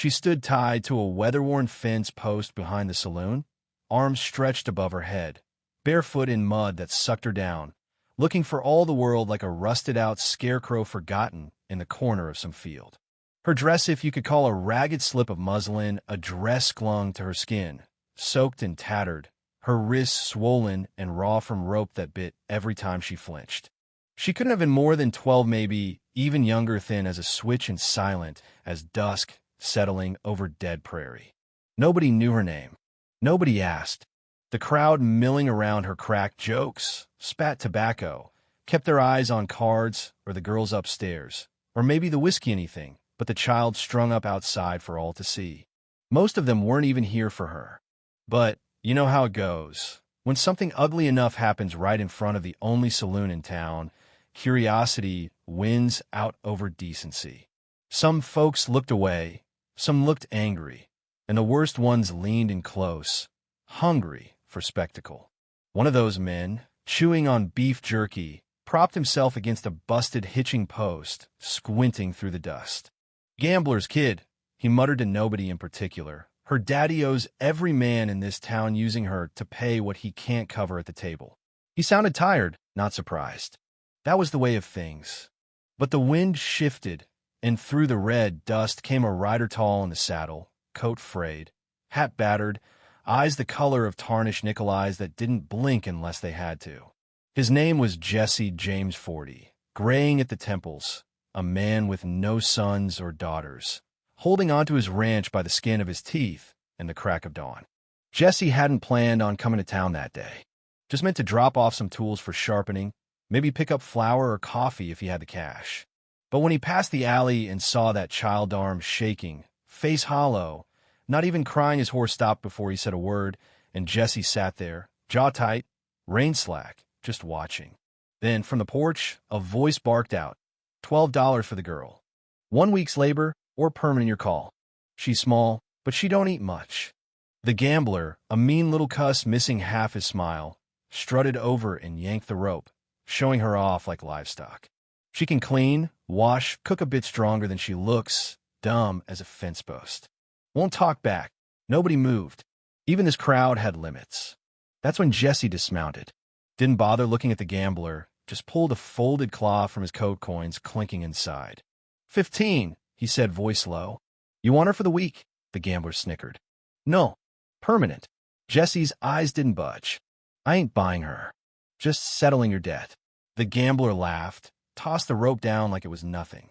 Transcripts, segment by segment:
She stood tied to a weather-worn fence post behind the saloon, arms stretched above her head, barefoot in mud that sucked her down, looking for all the world like a rusted-out scarecrow forgotten in the corner of some field. Her dress, if you could call a ragged slip of muslin, a dress clung to her skin, soaked and tattered, her wrists swollen and raw from rope that bit every time she flinched. She couldn't have been more than 12, maybe even younger, thin as a switch and silent as dusk settling over dead prairie. Nobody knew her name. Nobody asked. The crowd milling around her cracked jokes, spat tobacco, kept their eyes on cards or the girls upstairs, or maybe the whiskey, anything, but the child strung up outside for all to see. Most of them weren't even here for her. But you know how it goes. When something ugly enough happens right in front of the only saloon in town, curiosity wins out over decency. Some folks looked away, some looked angry, and the worst ones leaned in close, hungry for spectacle. One of those men, chewing on beef jerky, propped himself against a busted hitching post, squinting through the dust. "Gambler's kid," he muttered to nobody in particular. "Her daddy owes every man in this town using her to pay what he can't cover at the table." He sounded tired, not surprised. That was the way of things. But the wind shifted, and through the red dust came a rider tall in the saddle, coat frayed, hat battered, eyes the color of tarnished nickel eyes that didn't blink unless they had to. His name was Jesse James 40, graying at the temples, a man with no sons or daughters, holding onto his ranch by the skin of his teeth and the crack of dawn. Jesse hadn't planned on coming to town that day. Just meant to drop off some tools for sharpening, maybe pick up flour or coffee if he had the cash. But when he passed the alley and saw that child arm shaking, face hollow, not even crying, his horse stopped before he said a word, and Jesse sat there, jaw tight, rein slack, just watching. Then, from the porch, a voice barked out, $12 for the girl. 1 week's labor, or permanent your call. She's small, but she don't eat much. The gambler, a mean little cuss missing half his smile, strutted over and yanked the rope, showing her off like livestock. She can clean, wash, cook a bit stronger than she looks, dumb as a fence post. Won't talk back. Nobody moved. Even this crowd had limits. That's when Jesse dismounted. Didn't bother looking at the gambler, just pulled a folded claw from his coat, coins clinking inside. 15, he said, voice low. You want her for the week? The gambler snickered. No. Permanent. Jesse's eyes didn't budge. I ain't buying her. Just settling your debt. The gambler laughed, tossed the rope down like it was nothing.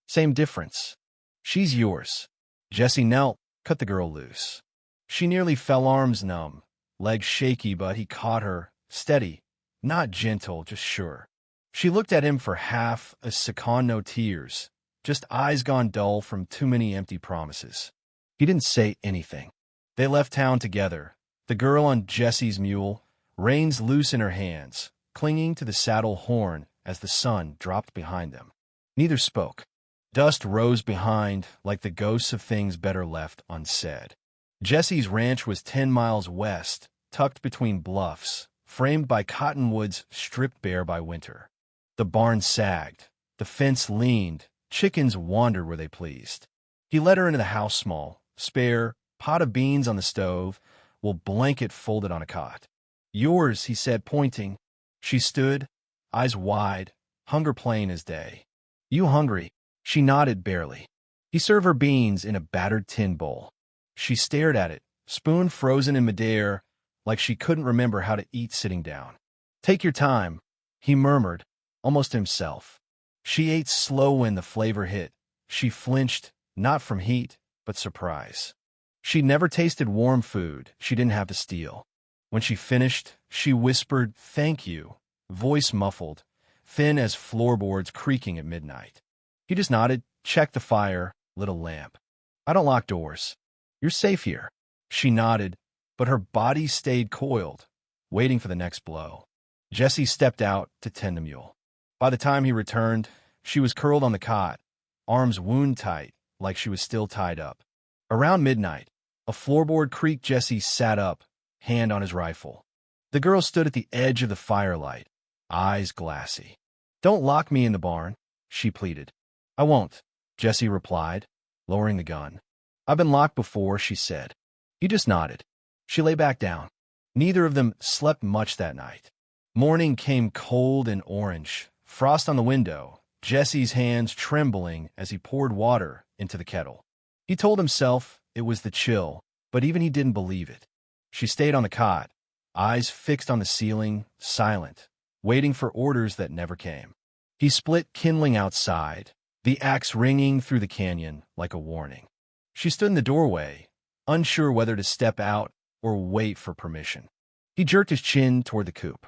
Same difference. She's yours. Jesse knelt, cut the girl loose. She nearly fell, arms numb, legs shaky, but he caught her, steady, not gentle, just sure. She looked at him for half a second, no tears, just eyes gone dull from too many empty promises. He didn't say anything. They left town together, the girl on Jesse's mule, reins loose in her hands, clinging to the saddle horn as the sun dropped behind them. Neither spoke. Dust rose behind like the ghosts of things better left unsaid. Jesse's ranch was 10 miles west, tucked between bluffs, framed by cottonwoods stripped bare by winter. The barn sagged, the fence leaned, chickens wandered where they pleased. He led her into the house, small, spare, pot of beans on the stove, while blanket folded on a cot. Yours, he said, pointing. She stood, eyes wide, hunger plain as day. You hungry? She nodded barely. He served her beans in a battered tin bowl. She stared at it, spoon frozen in midair, like she couldn't remember how to eat sitting down. Take your time, he murmured, almost to himself. She ate slow when the flavor hit. She flinched, not from heat, but surprise. She'd never tasted warm food she didn't have to steal. When she finished, she whispered, "Thank you," voice muffled, thin as floorboards creaking at midnight. He just nodded, checked the fire, lit a lamp. I don't lock doors. You're safe here. She nodded, but her body stayed coiled, waiting for the next blow. Jesse stepped out to tend the mule. By the time he returned, she was curled on the cot, arms wound tight, like she was still tied up. Around midnight, a floorboard creaked. Jesse sat up, hand on his rifle. The girl stood at the edge of the firelight, eyes glassy. Don't lock me in the barn, she pleaded. I won't, Jesse replied, lowering the gun. "I've been locked before," she said. He just nodded. She lay back down. Neither of them slept much that night. Morning came cold and orange, frost on the window, Jesse's hands trembling as he poured water into the kettle. He told himself it was the chill, but even he didn't believe it. She stayed on the cot, eyes fixed on the ceiling, silent, waiting for orders that never came. He split kindling outside, the axe ringing through the canyon like a warning. She stood in the doorway, unsure whether to step out or wait for permission. He jerked his chin toward the coop.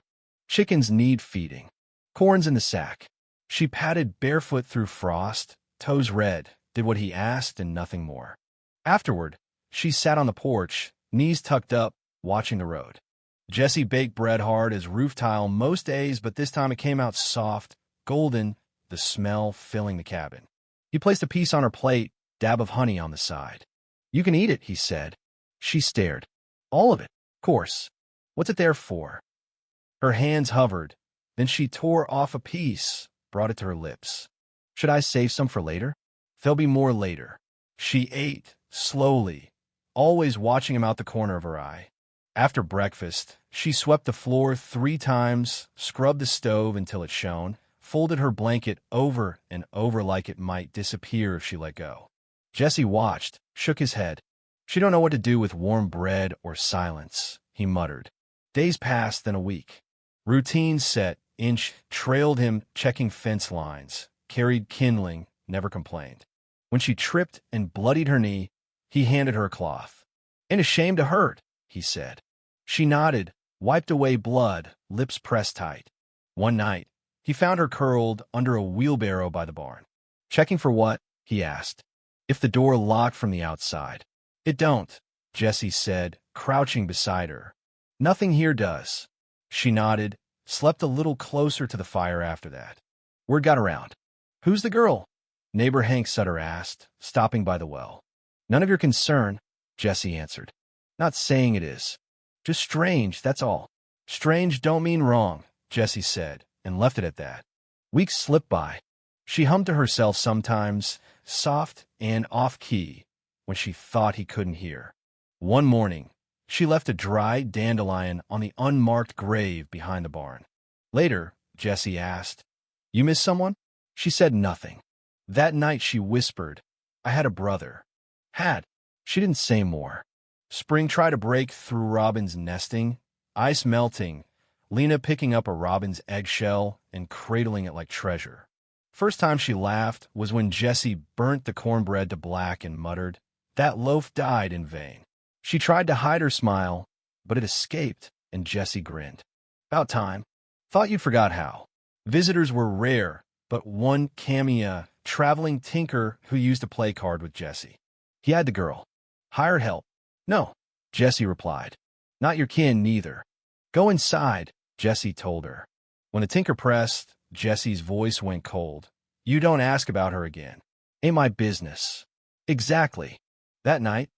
Chickens need feeding. Corn's in the sack. She padded barefoot through frost, toes red, did what he asked and nothing more. Afterward, she sat on the porch, knees tucked up, watching the road. Jesse baked bread hard as roof tile most days, but this time it came out soft, golden, the smell filling the cabin. He placed a piece on her plate, dab of honey on the side. "You can eat it," he said. She stared. "All of it, of course. What's it there for?" Her hands hovered. Then she tore off a piece, brought it to her lips. "Should I save some for later?" "There'll be more later." She ate, slowly, always watching him out the corner of her eye. After breakfast, she swept the floor 3 times, scrubbed the stove until it shone, folded her blanket over and over like it might disappear if she let go. Jesse watched, shook his head. "She don't know what to do with warm bread or silence," he muttered. Days passed, then a week. Routine set, Inch trailed him, checking fence lines, carried kindling, never complained. When she tripped and bloodied her knee, he handed her a cloth. "Ain't ashamed to hurt," he said. She nodded, wiped away blood, lips pressed tight. One night, he found her curled under a wheelbarrow by the barn. "Checking for what?" he asked. "If the door locked from the outside." "It don't," Jesse said, crouching beside her. "Nothing here does." She nodded, slept a little closer to the fire after that. Word got around. "Who's the girl?" Neighbor Hank Sutter asked, stopping by the well. "None of your concern," Jesse answered. "Not saying it is. Just strange, that's all." "Strange don't mean wrong," Jesse said, and left it at that. Weeks slipped by. She hummed to herself sometimes, soft and off-key, when she thought he couldn't hear. One morning, she left a dry dandelion on the unmarked grave behind the barn. Later, Jesse asked, "You miss someone?" She said nothing. That night she whispered, "I had a brother." Had. She didn't say more. Spring tried to break through robin's nesting, ice melting, Lena picking up a robin's eggshell and cradling it like treasure. First time she laughed was when Jesse burnt the cornbread to black and muttered, "That loaf died in vain." She tried to hide her smile, but it escaped, and Jesse grinned. "About time. Thought you'd forgot how." Visitors were rare, but one cameo, traveling tinker who used to play card with Jesse. He had the girl. "Hired help." "No," Jesse replied. "Not your kin, neither." "Go inside," Jesse told her. When the tinker pressed, Jesse's voice went cold. "You don't ask about her again." "Ain't my business." "Exactly." That night,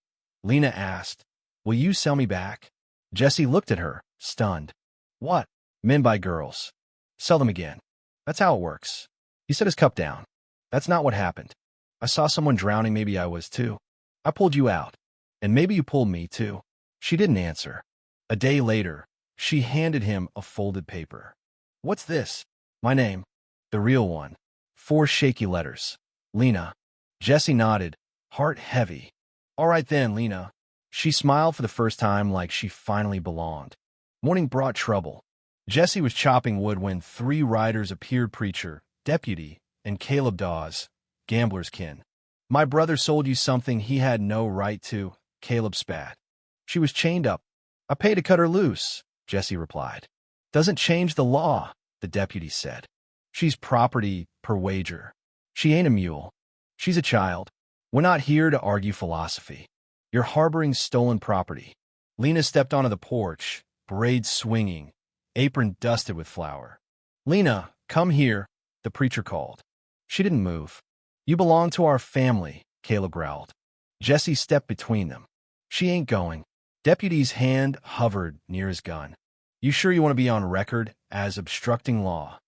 Lena asked, "Will you sell me back?" Jesse looked at her, stunned. "What?" "Men buy girls. Sell them again. That's how it works." He set his cup down. "That's not what happened. I saw someone drowning, maybe I was too. I pulled you out. And maybe you pulled me too." She didn't answer. A day later, she handed him a folded paper. "What's this?" "My name. The real one. 4 shaky letters. Lena." Jesse nodded, heart heavy. "All right then, Lena." She smiled for the first time like she finally belonged. Morning brought trouble. Jesse was chopping wood when 3 riders appeared: preacher, deputy, and Caleb Dawes, gambler's kin. "My brother sold you something he had no right to," Caleb spat. "She was chained up. I paid to cut her loose," Jesse replied. "Doesn't change the law," the deputy said. "She's property per wager. She ain't a mule. She's a child. We're not here to argue philosophy. You're harboring stolen property." Lena stepped onto the porch, braids swinging, apron dusted with flour. "Lena, come here," the preacher called. She didn't move. "You belong to our family," Caleb growled. Jesse stepped between them. "She ain't going." Deputy's hand hovered near his gun. "You sure you want to be on record as obstructing law?"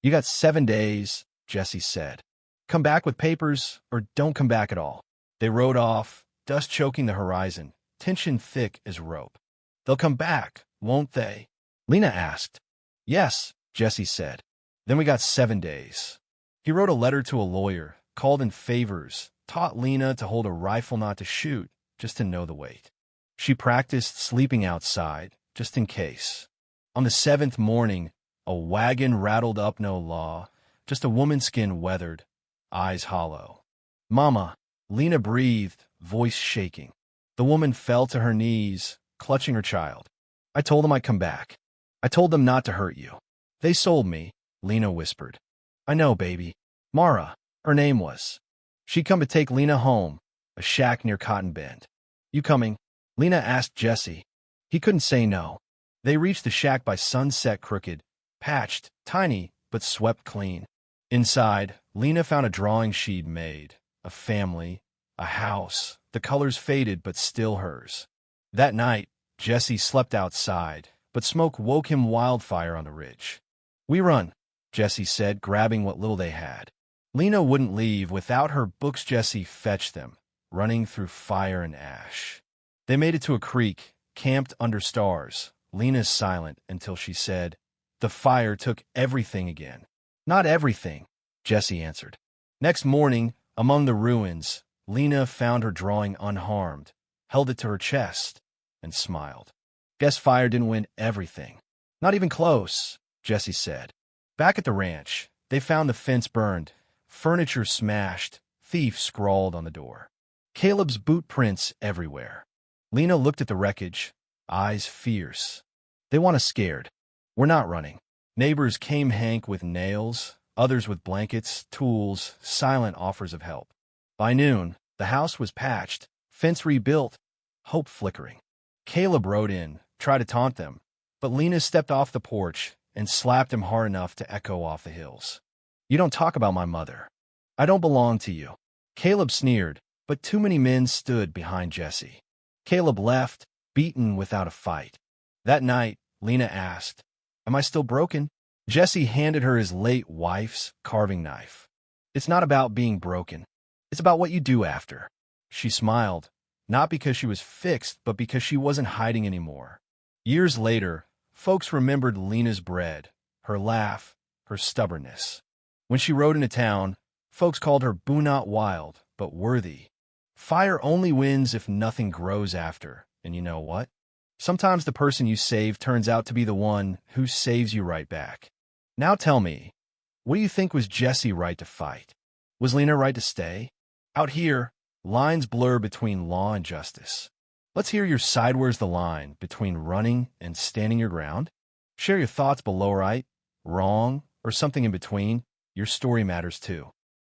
"You got 7 days," Jesse said. "Come back with papers or don't come back at all." They rode off, dust choking the horizon, tension thick as rope. "They'll come back, won't they?" Lena asked. "Yes," Jesse said. "Then we got 7 days." He wrote a letter to a lawyer, called in favors, taught Lena to hold a rifle not to shoot, just to know the weight. She practiced sleeping outside, just in case. On the 7th morning, a wagon rattled up no law, just a woman's skin weathered, eyes hollow. "Mama," Lena breathed, voice shaking. The woman fell to her knees, clutching her child. "I told them I'd come back. I told them not to hurt you. They sold me," Lena whispered. "I know, baby. Mara, her name was. She'd come to take Lena home, a shack near Cotton Bend." "You coming?" Lena asked Jesse. He couldn't say no. They reached the shack by sunset, crooked, patched, tiny, but swept clean. Inside, Lena found a drawing she'd made, a family, a house, the colors faded but still hers. That night, Jesse slept outside, but smoke woke him wildfire on the ridge. "We run," Jesse said, grabbing what little they had. Lena wouldn't leave without her books. Jesse fetched them, running through fire and ash. They made it to a creek, camped under stars. Lena's silent until she said, "The fire took everything again." "Not everything," Jesse answered. Next morning, among the ruins, Lena found her drawing unharmed, held it to her chest, and smiled. "Guess fire didn't win everything." "Not even close," Jesse said. Back at the ranch, they found the fence burned, furniture smashed, thief scrawled on the door. Caleb's boot prints everywhere. Lena looked at the wreckage, eyes fierce. "They want us scared. We're not running." Neighbors came, Hank with nails, others with blankets, tools, silent offers of help. By noon, the house was patched, fence rebuilt, hope flickering. Caleb rode in, tried to taunt them, but Lena stepped off the porch and slapped him hard enough to echo off the hills. "You don't talk about my mother. I don't belong to you." Caleb sneered, but too many men stood behind Jesse. Caleb left, beaten without a fight. That night, Lena asked, "Am I still broken?" Jesse handed her his late wife's carving knife. "It's not about being broken. It's about what you do after." She smiled, not because she was fixed, but because she wasn't hiding anymore. Years later, folks remembered Lena's bread, her laugh, her stubbornness. When she rode into town, folks called her not wild, but worthy. Fire only wins if nothing grows after, and you know what? Sometimes the person you save turns out to be the one who saves you right back. Now tell me, what do you think? Was Jesse right to fight? Was Lena right to stay? Out here, lines blur between law and justice. Let's hear your side. Where's the line between running and standing your ground? Share your thoughts below. Right, wrong, or something in between. Your story matters too.